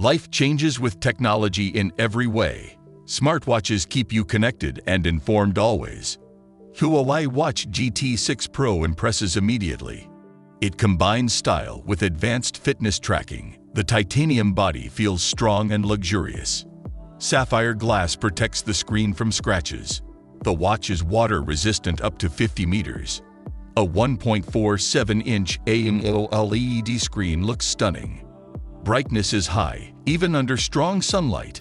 Life changes with technology in every way. Smartwatches keep you connected and informed always. Huawei Watch GT6 Pro impresses immediately. It combines style with advanced fitness tracking. The titanium body feels strong and luxurious. Sapphire glass protects the screen from scratches. The watch is water-resistant up to 50 meters. A 1.47-inch AMOLED screen looks stunning. Brightness is high, even under strong sunlight.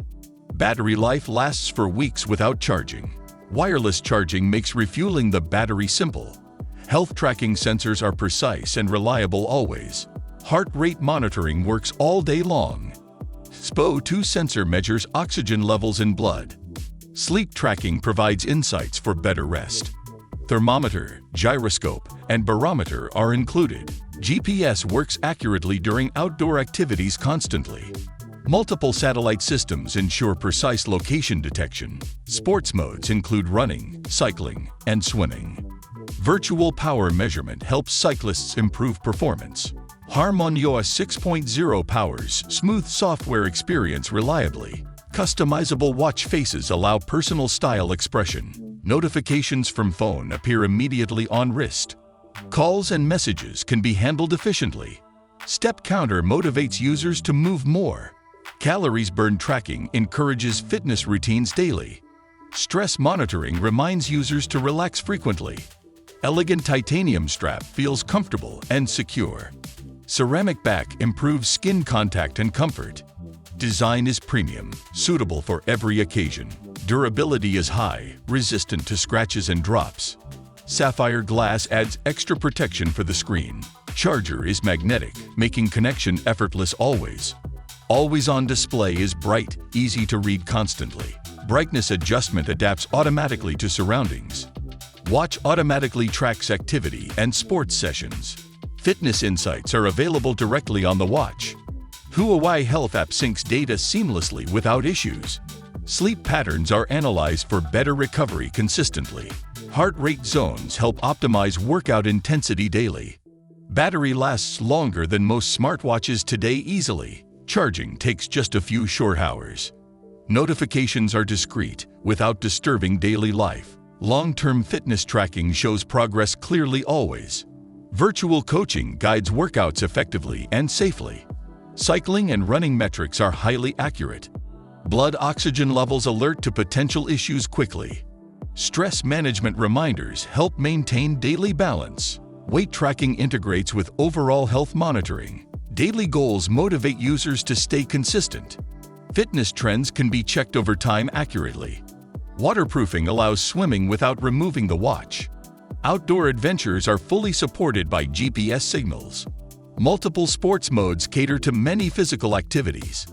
Battery life lasts for weeks without charging. Wireless charging makes refueling the battery simple. Health tracking sensors are precise and reliable always. Heart rate monitoring works all day long. SPO2 sensor measures oxygen levels in blood. Sleep tracking provides insights for better rest. Thermometer, gyroscope, and barometer are included. GPS works accurately during outdoor activities constantly. Multiple satellite systems ensure precise location detection. Sports modes include running, cycling, and swimming. Virtual power measurement helps cyclists improve performance. HarmonyOS 6.0 powers smooth software experience reliably. Customizable watch faces allow personal style expression. Notifications from phone appear immediately on wrist. Calls and messages can be handled efficiently. Step counter motivates users to move more. Calories burn tracking encourages fitness routines daily. Stress monitoring reminds users to relax frequently. Elegant titanium strap feels comfortable and secure. Ceramic back improves skin contact and comfort. Design is premium, suitable for every occasion. Durability is high, resistant to scratches and drops. Sapphire glass adds extra protection for the screen. Charger is magnetic, making connection effortless always. Always-on display is bright, easy to read constantly. Brightness adjustment adapts automatically to surroundings. Watch automatically tracks activity and sports sessions. Fitness insights are available directly on the watch. Huawei Health app syncs data seamlessly without issues. Sleep patterns are analyzed for better recovery consistently. Heart rate zones help optimize workout intensity daily. Battery lasts longer than most smartwatches today easily. Charging takes just a few short hours. Notifications are discreet, without disturbing daily life. Long-term fitness tracking shows progress clearly always. Virtual coaching guides workouts effectively and safely. Cycling and running metrics are highly accurate. Blood oxygen levels alert to potential issues quickly. Stress management reminders help maintain daily balance. Weight tracking integrates with overall health monitoring. Daily goals motivate users to stay consistent. Fitness trends can be checked over time accurately. Waterproofing allows swimming without removing the watch. Outdoor adventures are fully supported by GPS signals. Multiple sports modes cater to many physical activities.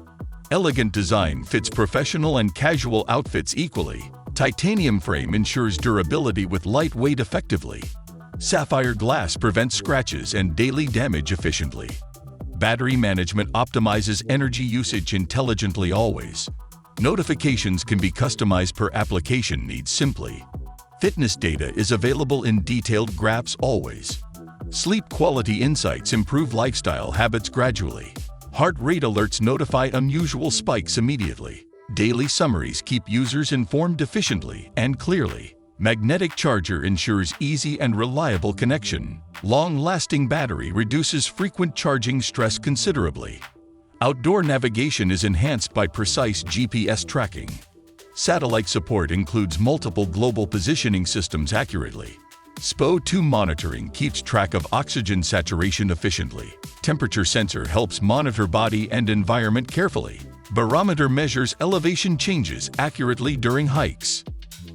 Elegant design fits professional and casual outfits equally. Titanium frame ensures durability with lightweight effectively. Sapphire glass prevents scratches and daily damage efficiently. Battery management optimizes energy usage intelligently always. Notifications can be customized per application needs simply. Fitness data is available in detailed graphs always. Sleep quality insights improve lifestyle habits gradually. Heart rate alerts notify unusual spikes immediately. Daily summaries keep users informed efficiently and clearly. Magnetic charger ensures easy and reliable connection. Long-lasting battery reduces frequent charging stress considerably. Outdoor navigation is enhanced by precise GPS tracking. Satellite support includes multiple global positioning systems accurately. SPO2 monitoring keeps track of oxygen saturation efficiently. Temperature sensor helps monitor body and environment carefully. Barometer measures elevation changes accurately during hikes.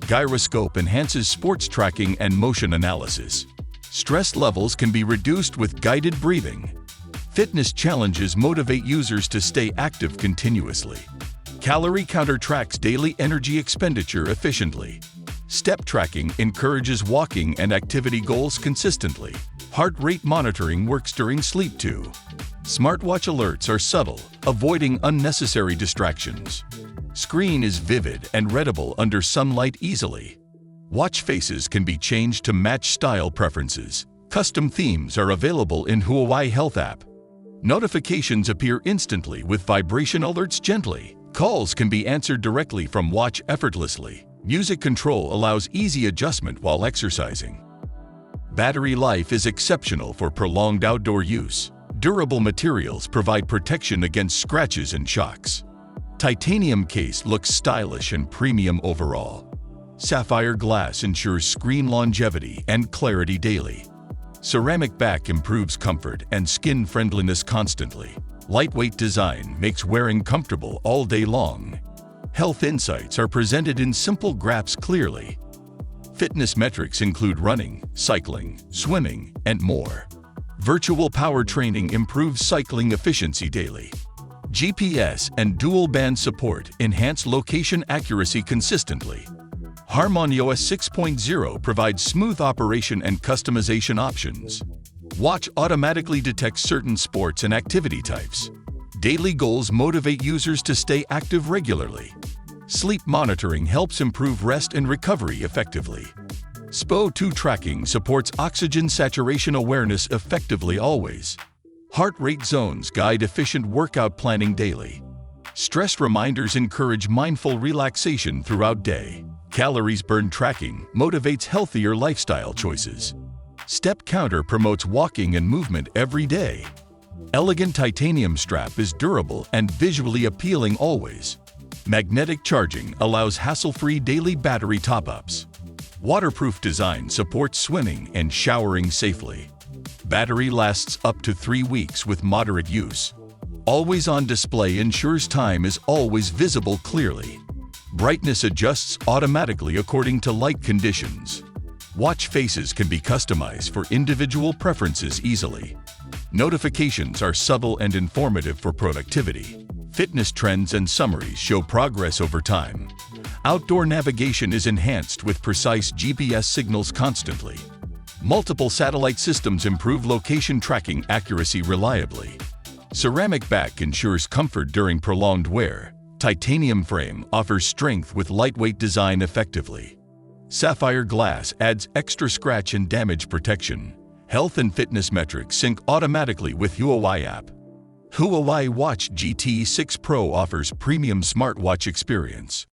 Gyroscope enhances sports tracking and motion analysis. Stress levels can be reduced with guided breathing. Fitness challenges motivate users to stay active continuously. Calorie counter tracks daily energy expenditure efficiently. Step tracking encourages walking and activity goals consistently. Heart rate monitoring works during sleep too. Smartwatch alerts are subtle, avoiding unnecessary distractions. Screen is vivid and readable under sunlight easily. Watch faces can be changed to match style preferences. Custom themes are available in Huawei Health app. Notifications appear instantly with vibration alerts gently. Calls can be answered directly from watch effortlessly. Music control allows easy adjustment while exercising. Battery life is exceptional for prolonged outdoor use. Durable materials provide protection against scratches and shocks. Titanium case looks stylish and premium overall. Sapphire glass ensures screen longevity and clarity daily. Ceramic back improves comfort and skin friendliness constantly. Lightweight design makes wearing comfortable all day long. Health insights are presented in simple graphs clearly. Fitness metrics include running, cycling, swimming, and more. Virtual power training improves cycling efficiency daily. GPS and dual-band support enhance location accuracy consistently. HarmonyOS 6.0 provides smooth operation and customization options. Watch automatically detects certain sports and activity types. Daily goals motivate users to stay active regularly. Sleep monitoring helps improve rest and recovery effectively. SPO2 tracking supports oxygen saturation awareness effectively always. Heart rate zones guide efficient workout planning daily. Stress reminders encourage mindful relaxation throughout day. Calories burned tracking motivates healthier lifestyle choices. Step counter promotes walking and movement every day. Elegant titanium strap is durable and visually appealing always. Magnetic charging allows hassle-free daily battery top-ups. Waterproof design supports swimming and showering safely. Battery lasts up to 3 weeks with moderate use. Always-on display ensures time is always visible clearly. Brightness adjusts automatically according to light conditions. Watch faces can be customized for individual preferences easily. Notifications are subtle and informative for productivity. Fitness trends and summaries show progress over time. Outdoor navigation is enhanced with precise GPS signals constantly. Multiple satellite systems improve location tracking accuracy reliably. Ceramic back ensures comfort during prolonged wear. Titanium frame offers strength with lightweight design effectively. Sapphire glass adds extra scratch and damage protection. Health and fitness metrics sync automatically with Huawei app. Huawei Watch GT 6 Pro offers premium smartwatch experience.